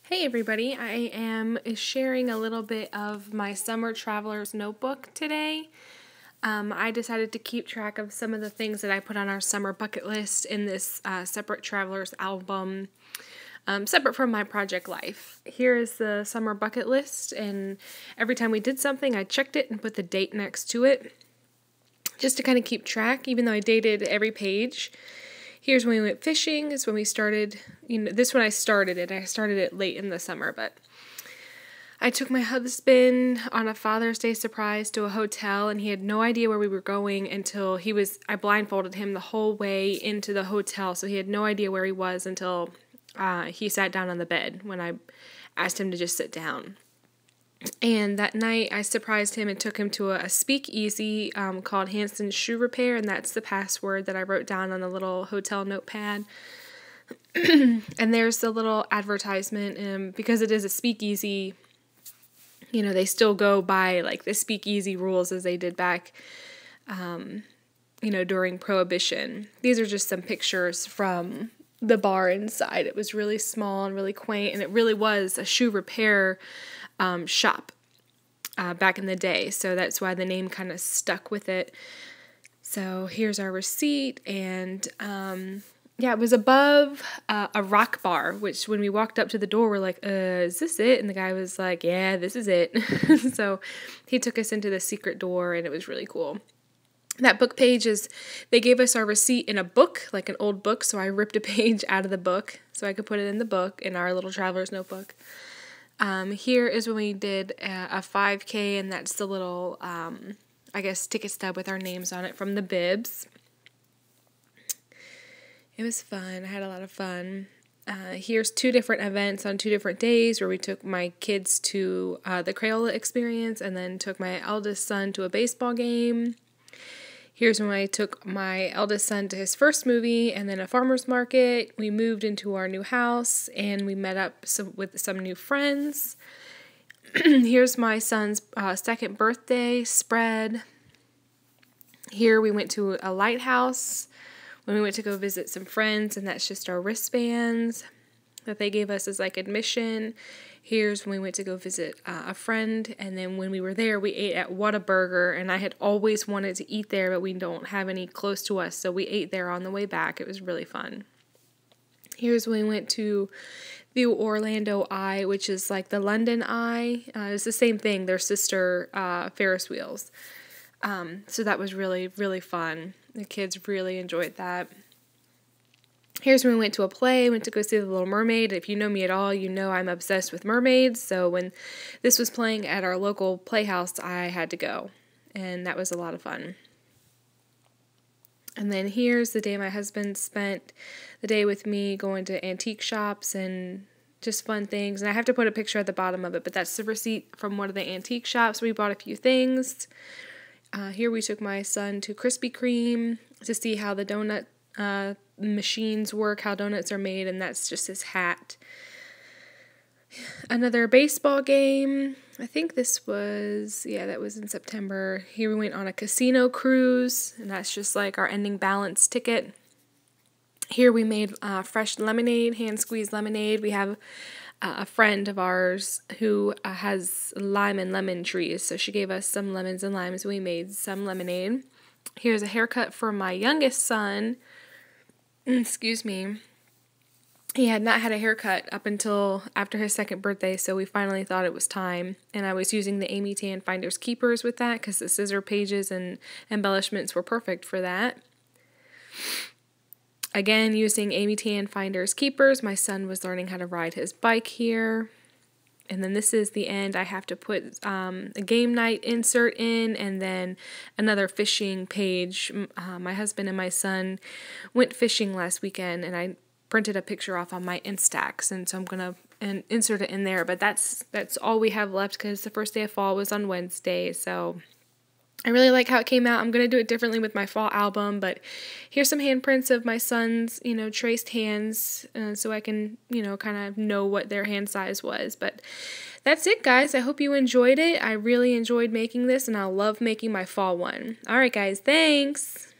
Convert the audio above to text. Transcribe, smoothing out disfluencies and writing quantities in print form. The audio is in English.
Hey everybody, I am sharing a little bit of my Summer Traveler's Notebook today. I decided to keep track of some of the things that I put on our summer bucket list in this separate Traveler's album, separate from my project life. Here is the summer bucket list, and every time we did something, I checked it and put the date next to it, just to kind of keep track, even though I dated every page. Here's when we went fishing, is when we started, this when I started it. I started it late in the summer, but I took my husband on a Father's Day surprise to a hotel, and he had no idea where we were going until I blindfolded him the whole way into the hotel, so he had no idea where he was until he sat down on the bed when I asked him to just sit down. And that night, I surprised him and took him to a speakeasy called Hanson's Shoe Repair, and that's the password that I wrote down on a little hotel notepad. And there's the little advertisement, because it is a speakeasy, they still go by like the speakeasy rules as they did back, during Prohibition. These are just some pictures from the bar inside. It was really small and really quaint, and it really was a shoe repair shop back in the day, so that's why the name kind of stuck with it. So here's our receipt, and it was above a rock bar, which when we walked up to the door, we're like, is this it? And the guy was like, yeah, this is it. So he took us into the secret door, and it was really cool. That book page they gave us our receipt in a book, like an old book, so I ripped a page out of the book so I could put it in the book, in our little traveler's notebook. Here is when we did a 5K, and that's the little, ticket stub with our names on it from the bibs. It was fun. I had a lot of fun. Here's 2 different events on 2 different days where we took my kids to the Crayola experience, and then took my eldest son to a baseball game. Here's when I took my eldest son to his first movie, and then a farmer's market. We moved into our new house, and we met up with some new friends. Here's my son's second birthday spread. Here we went to a lighthouse when we went to go visit some friends, and that's just our wristbands that they gave us as like admission. Here's when we went to go visit a friend, and then when we were there, we ate at Whataburger, and I had always wanted to eat there, but we don't have any close to us, so we ate there on the way back. It was really fun. Here's when we went to the Orlando Eye, which is like the London Eye. It's the same thing. They're sister Ferris wheels. So that was really, really fun. The kids really enjoyed that. Here's when we went to a play, went to go see The Little Mermaid. If you know me at all, you know I'm obsessed with mermaids. So when this was playing at our local playhouse, I had to go. And that was a lot of fun. And then here's the day my husband spent the day with me going to antique shops and just fun things. And I have to put a picture at the bottom of it, but that's the receipt from one of the antique shops. We bought a few things. Here we took my son to Krispy Kreme to see how the donut machines work, how donuts are made, and that's just his hat. Another baseball game. I think this was, that was in September. Here we went on a casino cruise, and that's just like our ending balance ticket. Here we made fresh lemonade, hand-squeezed lemonade. We have a friend of ours who has lime and lemon trees, so she gave us some lemons and limes. We made some lemonade. Here's a haircut for my youngest son. Excuse me. He had not had a haircut up until after his second birthday, so we finally thought it was time. And I was using the Amy Tan Finders Keepers with that because the scissor pages and embellishments were perfect for that. Again, using Amy Tan Finders Keepers, my son was learning how to ride his bike here. And then this is the end. I have to put a game night insert in, and then another fishing page. My husband and my son went fishing last weekend, and I printed a picture off on my Instax, and so I'm going to insert it in there. But that's all we have left because the first day of fall was on Wednesday, so I really like how it came out. I'm going to do it differently with my fall album, but here's some handprints of my son's, traced hands, so I can, kind of know what their hand size was. But that's it, guys. I hope you enjoyed it. I really enjoyed making this, and I love making my fall one. All right, guys. Thanks.